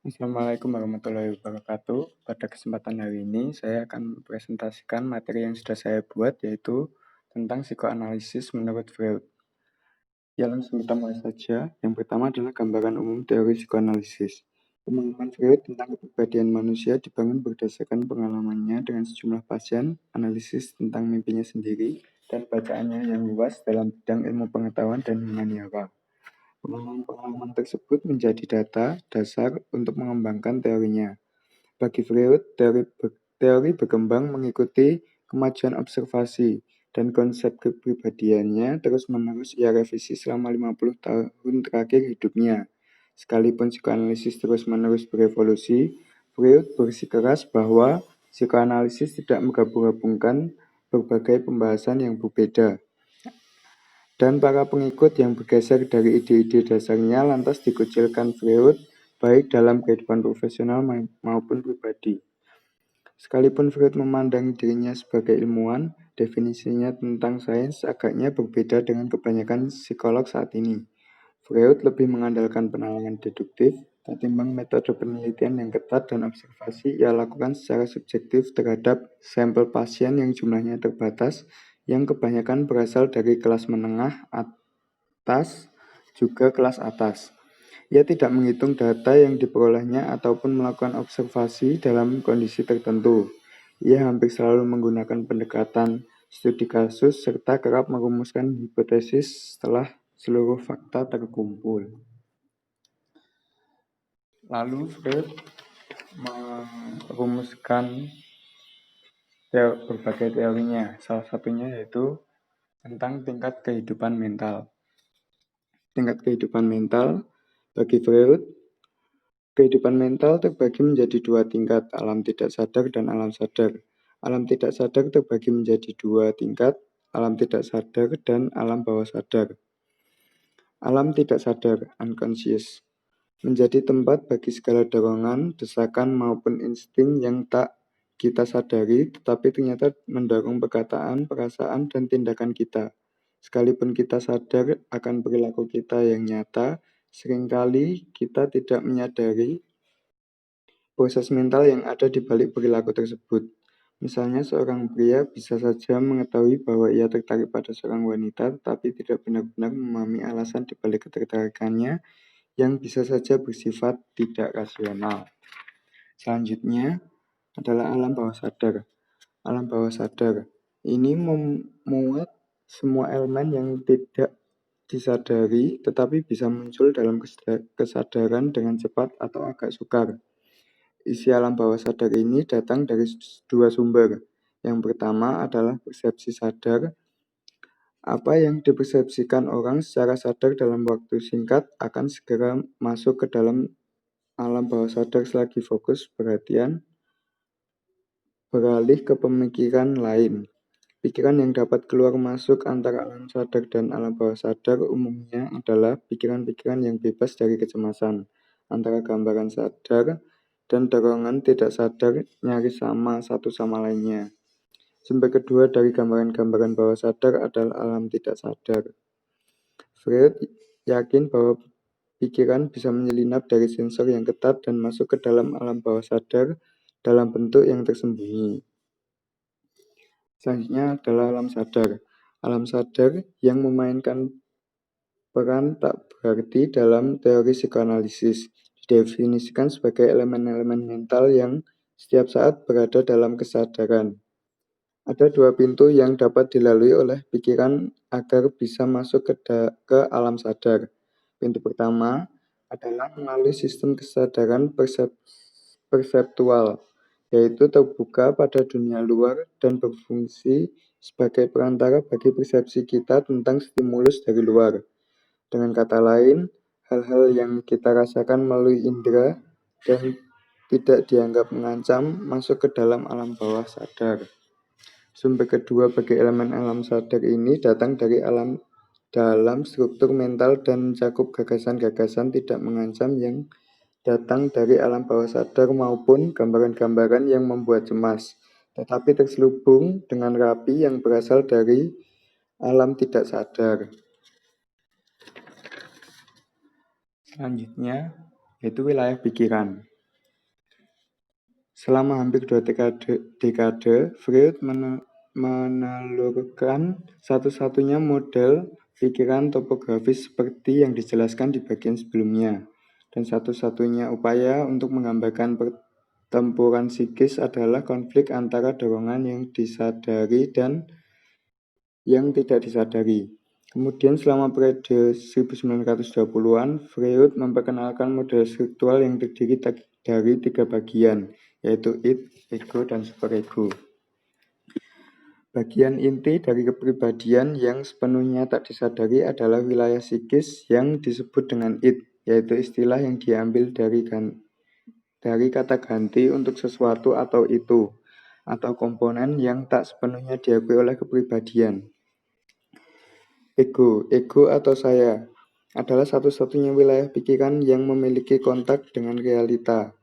Assalamualaikum warahmatullahi wabarakatuh. Pada kesempatan hari ini, saya akan presentasikan materi yang sudah saya buat, yaitu tentang psikoanalisis menurut Freud. Ya, langsung kita mulai saja. Yang pertama adalah gambaran umum teori psikoanalisis. Pemahaman Freud tentang kepribadian manusia dibangun berdasarkan pengalamannya dengan sejumlah pasien, analisis tentang mimpinya sendiri, dan bacaannya yang luas dalam bidang ilmu pengetahuan dan humaniora. Pengalaman-pengalaman tersebut menjadi dasar untuk mengembangkan teorinya. Bagi Freud, teori berkembang mengikuti kemajuan observasi, dan konsep kepribadiannya terus-menerus ia revisi selama 50 tahun terakhir hidupnya. Sekalipun psikoanalisis terus-menerus berevolusi, Freud bersikeras bahwa psikoanalisis tidak menggabung-gabungkan berbagai pembahasan yang berbeda. Dan para pengikut yang bergeser dari ide-ide dasarnya lantas dikucilkan Freud, baik dalam kehidupan profesional maupun pribadi. Sekalipun Freud memandang dirinya sebagai ilmuwan, definisinya tentang sains agaknya berbeda dengan kebanyakan psikolog saat ini. Freud lebih mengandalkan penelitian deduktif, ketimbang metode penelitian yang ketat dan observasi ia lakukan secara subjektif terhadap sampel pasien yang jumlahnya terbatas, yang kebanyakan berasal dari kelas menengah atas juga kelas atas. Ia tidak menghitung data yang diperolehnya ataupun melakukan observasi dalam kondisi tertentu. Ia hampir selalu menggunakan pendekatan studi kasus serta kerap merumuskan hipotesis setelah seluruh fakta terkumpul. Lalu Freud merumuskan berbagai teorinya. Salah satunya yaitu tentang tingkat kehidupan mental. Tingkat kehidupan mental bagi Freud, kehidupan mental terbagi menjadi dua tingkat, alam tidak sadar dan alam sadar. Alam tidak sadar terbagi menjadi dua tingkat, alam tidak sadar dan alam bawah sadar. Alam tidak sadar, unconscious, menjadi tempat bagi segala dorongan, desakan maupun insting yang tak kita sadari, tetapi ternyata mendorong perkataan, perasaan, dan tindakan kita. Sekalipun kita sadar akan perilaku kita yang nyata, seringkali kita tidak menyadari proses mental yang ada di balik perilaku tersebut. Misalnya seorang pria bisa saja mengetahui bahwa ia tertarik pada seorang wanita, tetapi tidak benar-benar memahami alasan di balik ketertarikannya yang bisa saja bersifat tidak rasional. Selanjutnya adalah alam bawah sadar. Alam bawah sadar ini memuat semua elemen yang tidak disadari tetapi bisa muncul dalam kesadaran dengan cepat atau agak sukar. Isi alam bawah sadar ini datang dari dua sumber. Yang pertama adalah persepsi sadar. Apa yang dipersepsikan orang secara sadar dalam waktu singkat akan segera masuk ke dalam alam bawah sadar selagi fokus perhatian beralih ke pemikiran lain. Pikiran yang dapat keluar masuk antara alam sadar dan alam bawah sadar umumnya adalah pikiran-pikiran yang bebas dari kecemasan. Antara gambaran sadar dan dorongan tidak sadar nyaris sama satu sama lainnya. Sumber kedua dari gambaran-gambaran bawah sadar adalah alam tidak sadar. Freud yakin bahwa pikiran bisa menyelinap dari sensor yang ketat dan masuk ke dalam alam bawah sadar dalam bentuk yang tersembunyi. Selanjutnya adalah alam sadar. Alam sadar yang memainkan peran tak berarti dalam teori psikoanalisis didefinisikan sebagai elemen-elemen mental yang setiap saat berada dalam kesadaran. Ada dua pintu yang dapat dilalui oleh pikiran agar bisa masuk ke alam sadar. Pintu pertama adalah melalui sistem kesadaran perseptual, yaitu terbuka pada dunia luar dan berfungsi sebagai perantara bagi persepsi kita tentang stimulus dari luar. Dengan kata lain, hal-hal yang kita rasakan melalui indera dan tidak dianggap mengancam masuk ke dalam alam bawah sadar. Sumber kedua bagi elemen alam sadar ini datang dari alam dalam struktur mental dan mencakup gagasan-gagasan tidak mengancam yang datang dari alam bawah sadar maupun gambaran-gambaran yang membuat cemas, tetapi terselubung dengan rapi yang berasal dari alam tidak sadar. Selanjutnya yaitu wilayah pikiran. Selama hampir 2 dekade, Freud menelurkan satu-satunya model pikiran topografis seperti yang dijelaskan di bagian sebelumnya. Dan satu-satunya upaya untuk menggambarkan pertempuran psikis adalah konflik antara dorongan yang disadari dan yang tidak disadari. Kemudian selama periode 1920-an, Freud memperkenalkan model struktural yang terdiri dari 3 bagian, yaitu id, ego, dan superego. Bagian inti dari kepribadian yang sepenuhnya tak disadari adalah wilayah psikis yang disebut dengan id, yaitu istilah yang diambil dari kata ganti untuk sesuatu atau itu, atau komponen yang tak sepenuhnya diakui oleh kepribadian. Ego atau saya, adalah satu-satunya wilayah pikiran yang memiliki kontak dengan realita.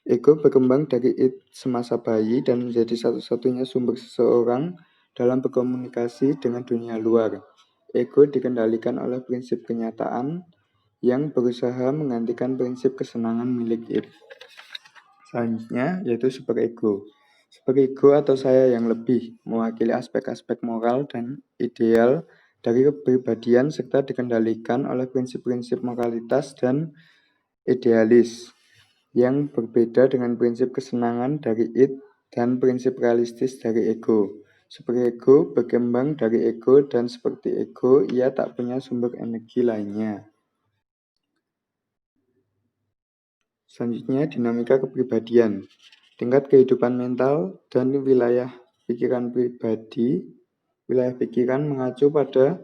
Ego berkembang dari id semasa bayi dan menjadi satu-satunya sumber seseorang dalam berkomunikasi dengan dunia luar. Ego dikendalikan oleh prinsip kenyataan yang berusaha menggantikan prinsip kesenangan milik id. Selanjutnya yaitu superego. Superego atau saya yang lebih mewakili aspek-aspek moral dan ideal dari kepribadian serta dikendalikan oleh prinsip-prinsip moralitas dan idealis yang berbeda dengan prinsip kesenangan dari id dan prinsip realistis dari ego. Superego berkembang dari ego dan seperti ego, ia tak punya sumber energi lainnya. Selanjutnya, dinamika kepribadian. Tingkat kehidupan mental dan wilayah pikiran pribadi. Wilayah pikiran mengacu pada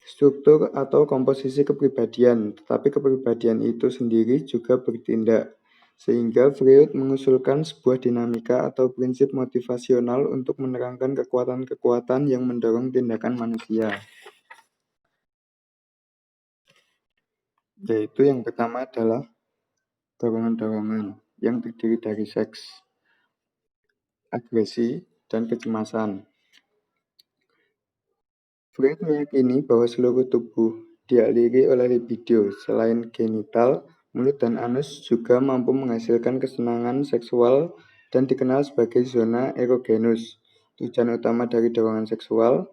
struktur atau komposisi kepribadian, tetapi kepribadian itu sendiri juga bertindak. Sehingga Freud mengusulkan sebuah dinamika atau prinsip motivasional untuk menerangkan kekuatan-kekuatan yang mendorong tindakan manusia. Yaitu yang pertama adalah dorongan-dorongan yang terdiri dari seks, agresi, dan kecemasan. Freud meyakini bahwa seluruh tubuh dialiri oleh libido. Selain genital, mulut dan anus juga mampu menghasilkan kesenangan seksual dan dikenal sebagai zona erogenus. Tujuan utama dari dorongan seksual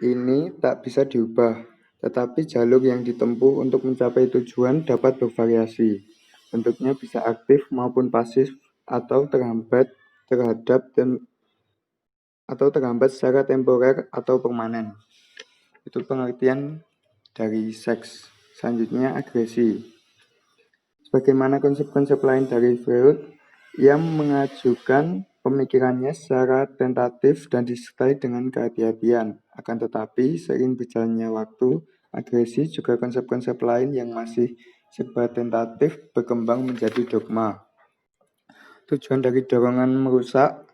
ini tak bisa diubah, tetapi jalur yang ditempuh untuk mencapai tujuan dapat bervariasi. Bentuknya bisa aktif maupun pasif atau terhambat secara temporer atau permanen. Itu pengertian dari seks. Selanjutnya agresi. Sebagaimana konsep-konsep lain dari Freud, ia mengajukan pemikirannya secara tentatif dan disertai dengan kehati-hatian. Akan tetapi, seiring berjalannya waktu, agresi juga konsep-konsep lain yang masih serba tentatif berkembang menjadi dogma. Tujuan dari dorongan merusak,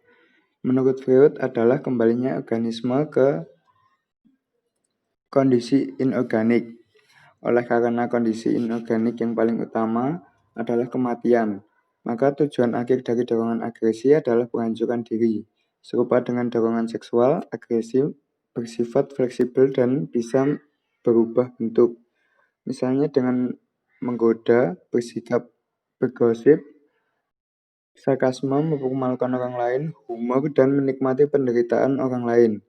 menurut Freud, adalah kembalinya organisme ke kondisi inorganik. Oleh karena kondisi inorganik yang paling utama adalah kematian, maka tujuan akhir dari dorongan agresi adalah penghancuran diri. Serupa dengan dorongan seksual, agresi bersifat fleksibel dan bisa berubah bentuk. Misalnya dengan menggoda, bersikap bergosip, sarkasme, mempermalukan orang lain, humor, dan menikmati penderitaan orang lain.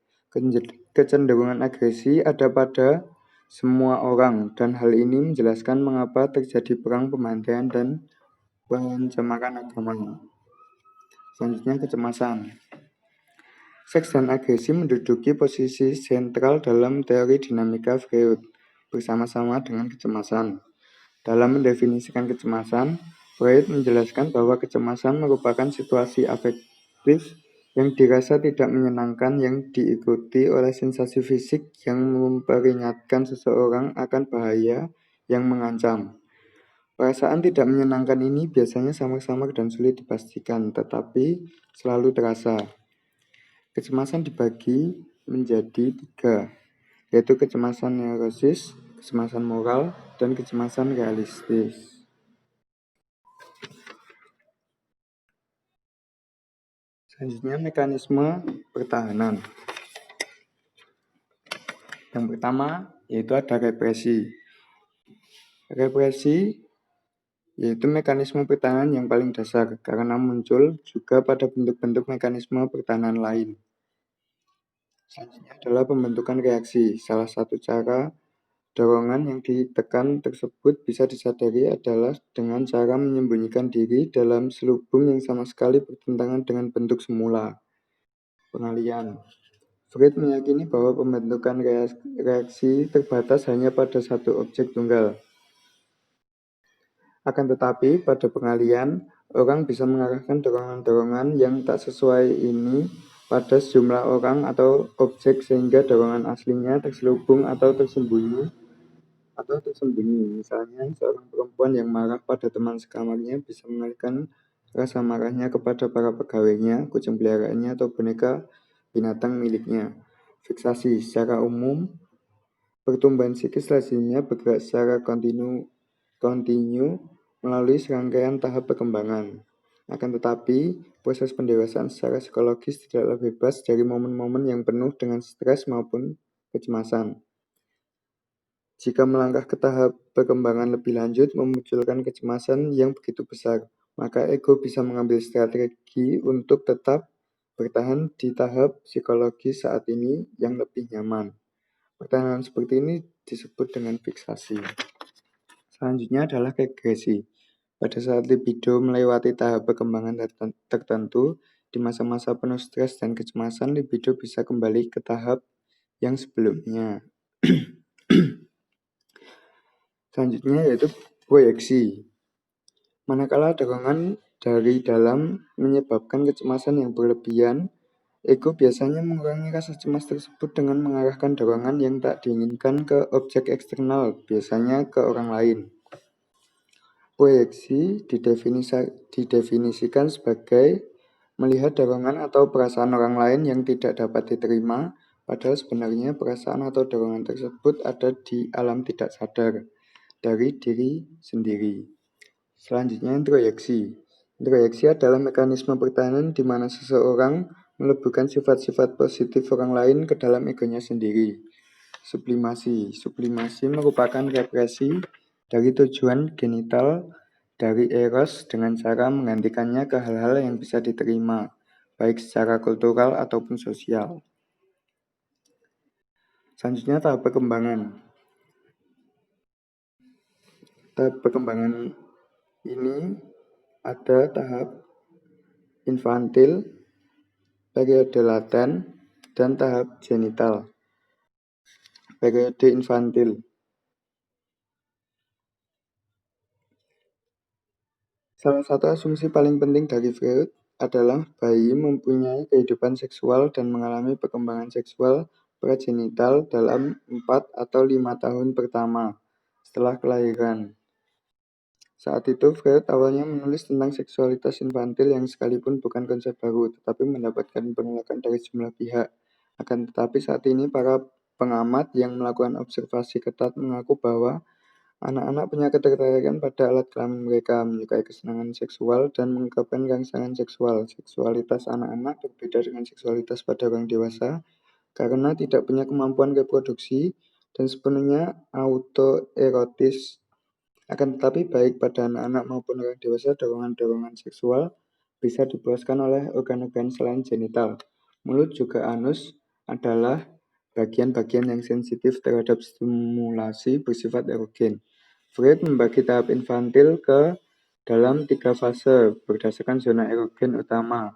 Kecenderungan agresi ada pada semua orang, dan hal ini menjelaskan mengapa terjadi perang pembantaian dan pencemaran agama. Selanjutnya, kecemasan. Seks dan agresi menduduki posisi sentral dalam teori dinamika Freud, bersama-sama dengan kecemasan. Dalam mendefinisikan kecemasan, Freud menjelaskan bahwa kecemasan merupakan situasi afektif yang dirasa tidak menyenangkan yang diikuti oleh sensasi fisik yang memperingatkan seseorang akan bahaya yang mengancam. Perasaan tidak menyenangkan ini biasanya samar-samar dan sulit dipastikan, tetapi selalu terasa. Kecemasan dibagi menjadi 3, yaitu kecemasan neurosis, kecemasan moral, dan kecemasan realistis. Selanjutnya, mekanisme pertahanan. Yang pertama, yaitu ada represi. Represi yaitu mekanisme pertahanan yang paling dasar karena muncul juga pada bentuk-bentuk mekanisme pertahanan lain. Selanjutnya adalah pembentukan reaksi. Salah satu cara dorongan yang ditekan tersebut bisa disadari adalah dengan cara menyembunyikan diri dalam selubung yang sama sekali bertentangan dengan bentuk semula. Pengalian. Freud meyakini bahwa pembentukan reaksi terbatas hanya pada satu objek tunggal. Akan tetapi, pada pengalian, orang bisa mengarahkan dorongan-dorongan yang tak sesuai ini pada sejumlah orang atau objek sehingga dorongan aslinya terselubung atau tersembunyi. Misalnya, seorang perempuan yang marah pada teman sekamarnya bisa mengalihkan rasa marahnya kepada para pegawainya, kucing peliharaannya, atau boneka binatang miliknya. Fiksasi. Secara umum, pertumbuhan psikis lazimnya bergerak secara kontinu melalui serangkaian tahap perkembangan. Akan tetapi, proses pendewasaan secara psikologis tidaklah bebas dari momen-momen yang penuh dengan stres maupun kecemasan. Jika melangkah ke tahap perkembangan lebih lanjut memunculkan kecemasan yang begitu besar, maka ego bisa mengambil strategi untuk tetap bertahan di tahap psikologi saat ini yang lebih nyaman. Pertahanan seperti ini disebut dengan fiksasi. Selanjutnya adalah regresi. Pada saat libido melewati tahap perkembangan tertentu, di masa-masa penuh stres dan kecemasan, libido bisa kembali ke tahap yang sebelumnya. Selanjutnya yaitu proyeksi. Manakala dorongan dari dalam menyebabkan kecemasan yang berlebihan, ego biasanya mengurangi rasa cemas tersebut dengan mengarahkan dorongan yang tak diinginkan ke objek eksternal, biasanya ke orang lain. Proyeksi didefinisikan sebagai melihat dorongan atau perasaan orang lain yang tidak dapat diterima, padahal sebenarnya perasaan atau dorongan tersebut ada di alam tidak sadar dari diri sendiri. Selanjutnya, introyeksi. Introyeksi adalah mekanisme pertahanan di mana seseorang meleburkan sifat-sifat positif orang lain ke dalam egonya sendiri. Sublimasi. Sublimasi merupakan represi dari tujuan genital dari eros dengan cara menggantikannya ke hal-hal yang bisa diterima, baik secara kultural ataupun sosial. Selanjutnya, tahap perkembangan. Tahap perkembangan ini ada tahap infantil, periode laten, dan tahap genital. Periode infantil. Salah satu asumsi paling penting dari Freud adalah bayi mempunyai kehidupan seksual dan mengalami perkembangan seksual pragenital dalam 4 atau 5 tahun pertama setelah kelahiran. Saat itu, Freud awalnya menulis tentang seksualitas infantil yang sekalipun bukan konsep baru, tetapi mendapatkan penolakan dari sejumlah pihak. Akan tetapi saat ini para pengamat yang melakukan observasi ketat mengaku bahwa anak-anak punya ketertarikan pada alat kelamin mereka, menyukai kesenangan seksual, dan mengungkapkan rangsangan seksual. Seksualitas anak-anak berbeda dengan seksualitas pada orang dewasa karena tidak punya kemampuan reproduksi dan sepenuhnya autoerotis. Akan tetapi baik pada anak-anak maupun orang dewasa, dorongan-dorongan seksual bisa dipuaskan oleh organ-organ selain genital. Mulut juga anus adalah bagian-bagian yang sensitif terhadap stimulasi bersifat erogen. Freud membagi tahap infantil ke dalam 3 fase berdasarkan zona erogen utama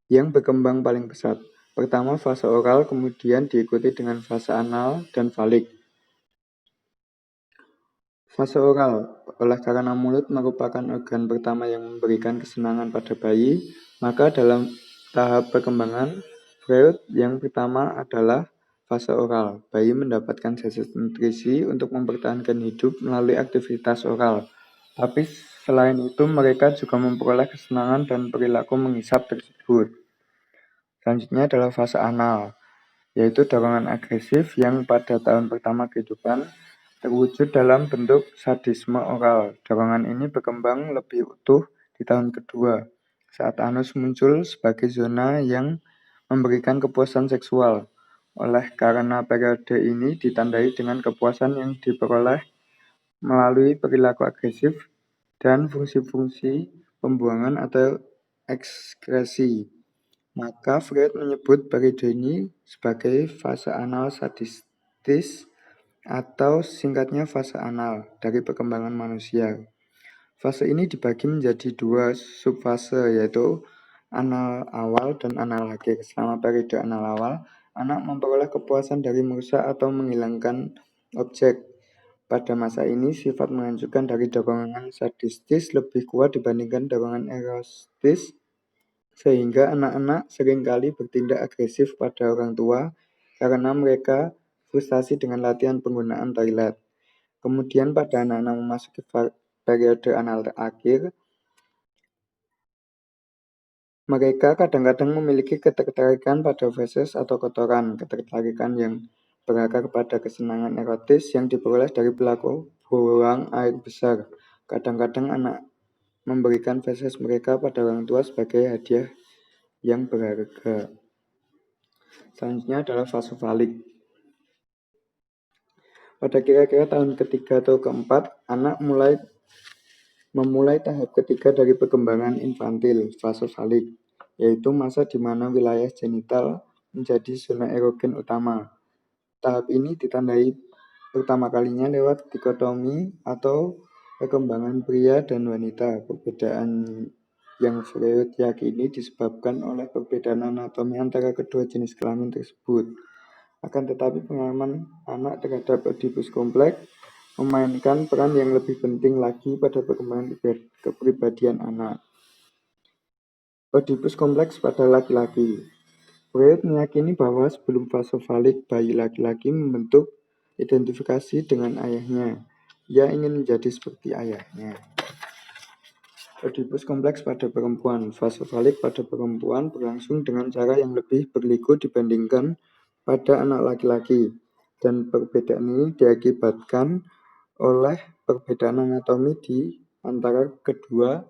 yang berkembang paling pesat. Pertama, fase oral, kemudian diikuti dengan fase anal dan falik. Fase oral, oleh karena mulut merupakan organ pertama yang memberikan kesenangan pada bayi, maka dalam tahap perkembangan Freud yang pertama adalah fase oral. Bayi mendapatkan zat nutrisi untuk mempertahankan hidup melalui aktivitas oral. Tapi selain itu mereka juga memperoleh kesenangan dan perilaku menghisap tersebut. Selanjutnya adalah fase anal, yaitu dorongan agresif yang pada tahun pertama kehidupan terwujud dalam bentuk sadisme oral. Dorongan ini berkembang lebih utuh di tahun kedua, saat anus muncul sebagai zona yang memberikan kepuasan seksual. Oleh karena periode ini ditandai dengan kepuasan yang diperoleh melalui perilaku agresif, dan fungsi-fungsi pembuangan atau ekskresi. Maka Freud menyebut periode ini sebagai fase anal sadistis atau singkatnya fase anal dari perkembangan manusia. Fase ini dibagi menjadi dua subfase, yaitu anal awal dan anal akhir. Selama periode anal awal, anak memperoleh kepuasan dari merusak atau menghilangkan objek. Pada masa ini, sifat menghancurkan dari dorongan sadistis lebih kuat dibandingkan dorongan erotis, sehingga anak-anak seringkali bertindak agresif pada orang tua karena mereka frustasi dengan latihan penggunaan toilet. Kemudian pada anak-anak memasuki periode anal akhir, mereka kadang-kadang memiliki ketertarikan pada feses atau kotoran, ketertarikan yang berakar pada kesenangan erotis yang diperoleh dari pelaku buang air besar. Kadang-kadang anak memberikan feses mereka pada orang tua sebagai hadiah yang berharga. Selanjutnya adalah fase falik. Pada kira-kira tahun ketiga atau keempat, anak memulai tahap ketiga dari perkembangan infantil, fase falik, yaitu masa di mana wilayah genital menjadi zona erogen utama. Tahap ini ditandai pertama kalinya lewat dikotomi atau perkembangan pria dan wanita. Perbedaan yang Freud yakini disebabkan oleh perbedaan anatomi antara kedua jenis kelamin tersebut. Akan tetapi pengalaman anak terhadap Oedipus kompleks memainkan peran yang lebih penting lagi pada perkembangan kepribadian anak. Oedipus kompleks pada laki-laki. Freud meyakini bahwa sebelum fase falik, bayi laki-laki membentuk identifikasi dengan ayahnya. Ia ingin menjadi seperti ayahnya. Oedipus kompleks pada perempuan. Fase falik pada perempuan berlangsung dengan cara yang lebih berliku dibandingkan pada anak laki-laki. Dan perbedaan ini diakibatkan oleh perbedaan anatomi di antara keduanya.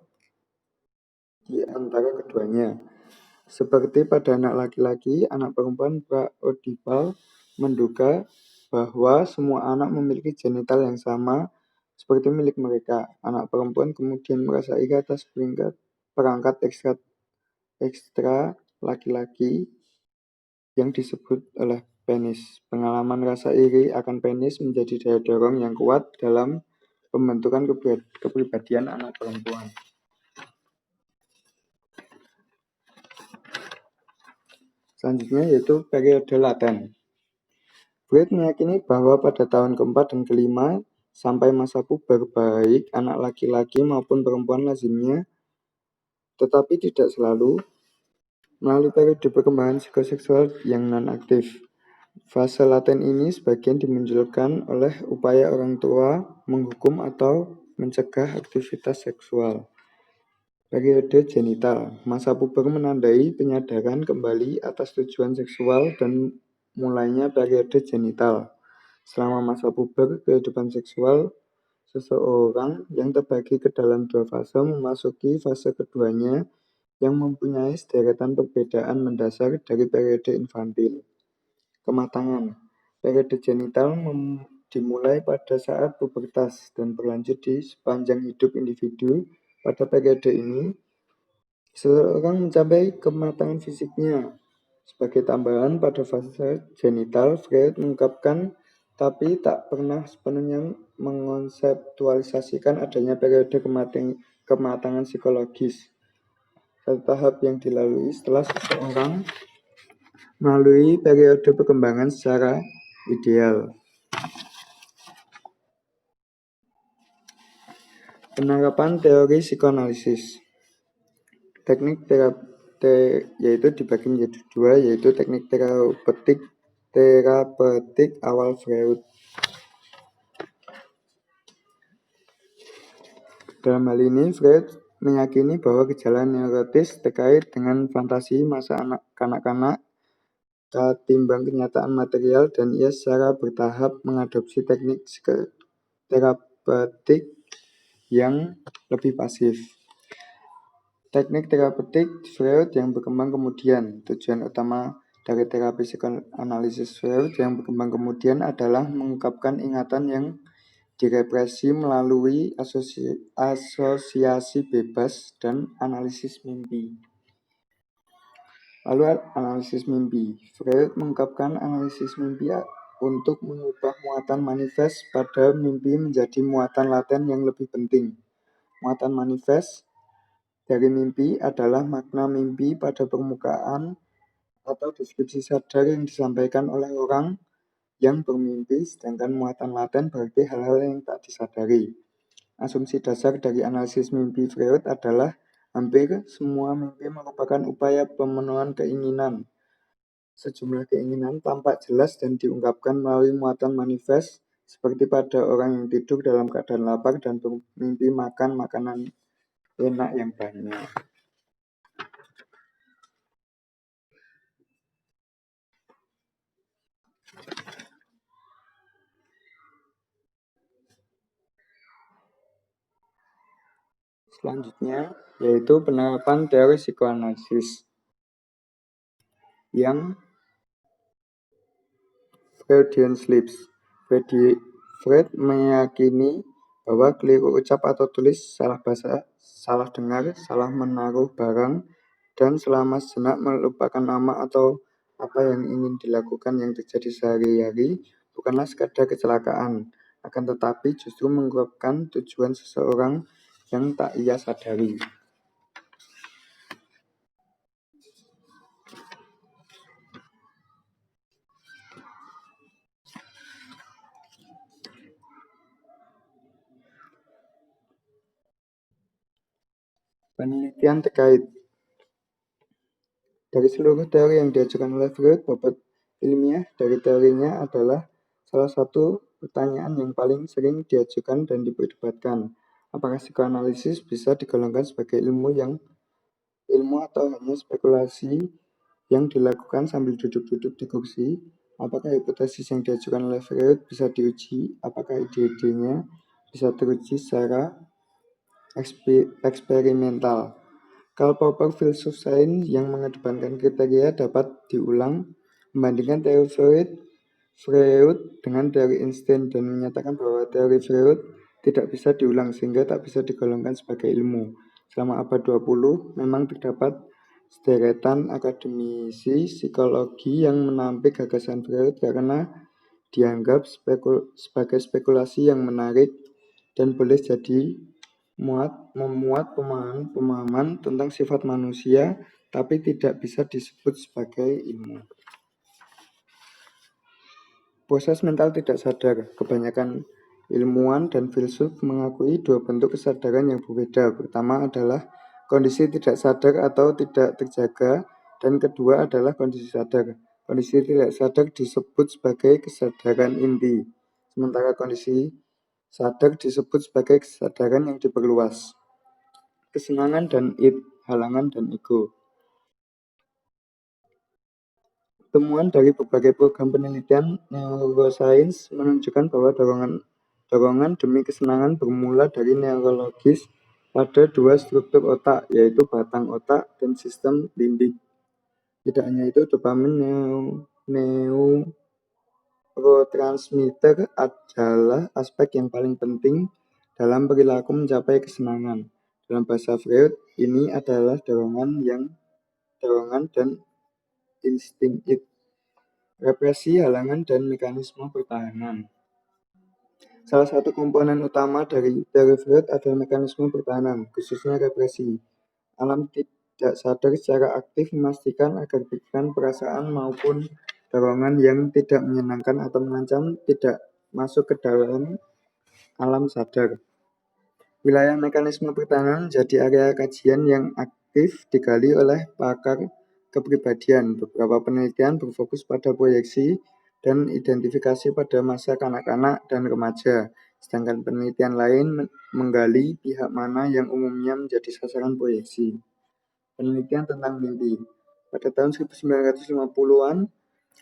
Seperti pada anak laki-laki, anak perempuan pra-oedipal menduga bahwa semua anak memiliki genital yang sama seperti milik mereka. Anak perempuan kemudian merasa iri atas perangkat ekstra laki-laki yang disebut oleh penis. Pengalaman rasa iri akan penis menjadi daya dorong yang kuat dalam pembentukan kepribadian anak perempuan. Selanjutnya yaitu periode laten. Freud meyakini bahwa pada tahun keempat dan kelima sampai masa puber baik anak laki-laki maupun perempuan lazimnya, tetapi tidak selalu, melalui periode perkembangan psikoseksual yang non-aktif. Fase laten ini sebagian dimunculkan oleh upaya orang tua menghukum atau mencegah aktivitas seksual. Periode genital. Masa puber menandai penyadaran kembali atas tujuan seksual dan mulainya periode genital. Selama masa puber, kehidupan seksual seseorang yang terbagi ke dalam dua fase memasuki fase keduanya yang mempunyai sederetan perbedaan mendasar dari periode infantil. Kematangan. Periode genital dimulai pada saat pubertas dan berlanjut di sepanjang hidup individu. Pada periode ini, seseorang mencapai kematangan fisiknya. Sebagai tambahan pada fase genital, Freud mengungkapkan tapi tak pernah sepenuhnya mengkonseptualisasikan adanya periode kematangan psikologis. Satu tahap yang dilalui setelah seseorang melalui periode perkembangan secara ideal. Penerapan teori psikoanalisis. Teknik yaitu dibagi menjadi dua, yaitu teknik terapeutik awal Freud. Dalam hal ini, Freud meyakini bahwa gejala neurotis terkait dengan fantasi masa kanak-kanak ketimbang kenyataan material, dan ia secara bertahap mengadopsi teknik terapeutik yang lebih pasif. Teknik terapeutik Freud yang berkembang kemudian. Tujuan utama dari terapi psikoanalisis Freud yang berkembang kemudian adalah mengungkapkan ingatan yang direpresi melalui asosiasi bebas dan analisis mimpi. Lalu analisis mimpi. Freud mengungkapkan analisis mimpi untuk mengubah muatan manifest pada mimpi menjadi muatan laten yang lebih penting. Muatan manifest dari mimpi adalah makna mimpi pada permukaan atau deskripsi sadar yang disampaikan oleh orang yang bermimpi, sedangkan muatan laten berarti hal-hal yang tak disadari. Asumsi dasar dari analisis mimpi Freud adalah hampir semua mimpi merupakan upaya pemenuhan keinginan. Sejumlah keinginan tampak jelas dan diungkapkan melalui muatan manifest, seperti pada orang yang tidur dalam keadaan lapar dan bermimpi makan makanan enak yang banyak. Selanjutnya, yaitu penerapan teori psikoanalisis yang Freudian slips. Freud meyakini bahwa keliru ucap atau tulis, salah baca, salah dengar, salah menaruh barang, dan selama sejenak melupakan nama atau apa yang ingin dilakukan yang terjadi sehari-hari bukanlah sekadar kecelakaan, akan tetapi justru mengungkapkan tujuan seseorang yang tak ia sadari. Penelitian terkait. Dari seluruh teori yang diajukan oleh Freud, bobot ilmiah dari teorinya adalah salah satu pertanyaan yang paling sering diajukan dan diperdebatkan. Apakah psikoanalisis bisa digolongkan sebagai ilmu atau hanya spekulasi yang dilakukan sambil duduk-duduk di kursi? Apakah hipotesis yang diajukan oleh Freud bisa diuji? Apakah ide-idenya bisa teruji secara eksperimental? Karl Popper, filsuf sains yang mengedepankan kriteria dapat diulang, membandingkan teori Freud dengan teori Einstein dan menyatakan bahwa teori Freud tidak bisa diulang sehingga tak bisa digolongkan sebagai ilmu. Selama abad 20, memang terdapat sederetan akademisi psikologi yang menampik gagasan Freud karena dianggap sebagai spekulasi yang menarik dan boleh jadi memuat pemahaman tentang sifat manusia, tapi tidak bisa disebut sebagai ilmu. Proses mental tidak sadar. Kebanyakan ilmuwan dan filsuf mengakui dua bentuk kesadaran yang berbeda. Pertama adalah kondisi tidak sadar atau tidak terjaga, dan kedua adalah kondisi sadar. Kondisi tidak sadar disebut sebagai kesadaran inti, sementara kondisi sadar disebut sebagai kesadaran yang diperluas. Kesenangan dan id, halangan dan ego. Temuan dari berbagai program penelitian neuroscience menunjukkan bahwa dorongan demi kesenangan bermula dari neurologis pada dua struktur otak, yaitu batang otak dan sistem limbik. Tidak hanya itu, dopamin neurotransmitter adalah aspek yang paling penting dalam perilaku mencapai kesenangan. Dalam bahasa Freud, ini adalah dorongan dan insting id, represi, halangan, dan mekanisme pertahanan. Salah satu komponen utama dari teori Freud adalah mekanisme pertahanan, khususnya represi. Alam tidak sadar secara aktif memastikan agar pikiran, perasaan, maupun dorongan yang tidak menyenangkan atau mengancam tidak masuk ke dalam alam sadar. Wilayah mekanisme pertahanan menjadi area kajian yang aktif digali oleh pakar kepribadian. Beberapa penelitian berfokus pada proyeksi dan identifikasi pada masa kanak-kanak dan remaja, sedangkan penelitian lain menggali pihak mana yang umumnya menjadi sasaran proyeksi. Penelitian tentang mimpi. Pada tahun 1950-an,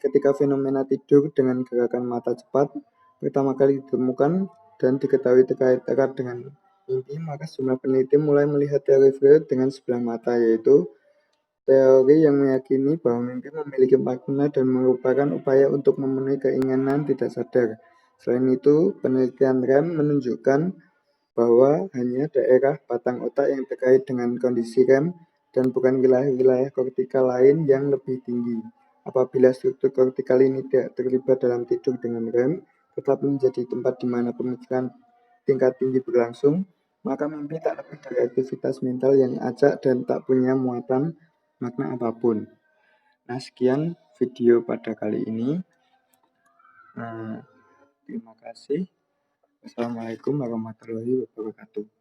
ketika fenomena tidur dengan gerakan mata cepat pertama kali ditemukan dan diketahui terkait erat dengan mimpi, maka sejumlah peneliti mulai melihat teori Freud dengan sebelah mata, yaitu teori yang meyakini bahwa mimpi memiliki makna dan merupakan upaya untuk memenuhi keinginan tidak sadar. Selain itu, penelitian REM menunjukkan bahwa hanya daerah batang otak yang terkait dengan kondisi REM dan bukan wilayah-wilayah kortikal lain yang lebih tinggi. Apabila struktur kortikal ini tidak terlibat dalam tidur dengan REM, tetapi menjadi tempat di mana pemikiran tingkat tinggi berlangsung, maka mimpi tak lebih dari aktivitas mental yang acak dan tak punya muatan makna apapun. Nah, sekian video pada kali ini. Terima kasih. Wassalamualaikum warahmatullahi wabarakatuh.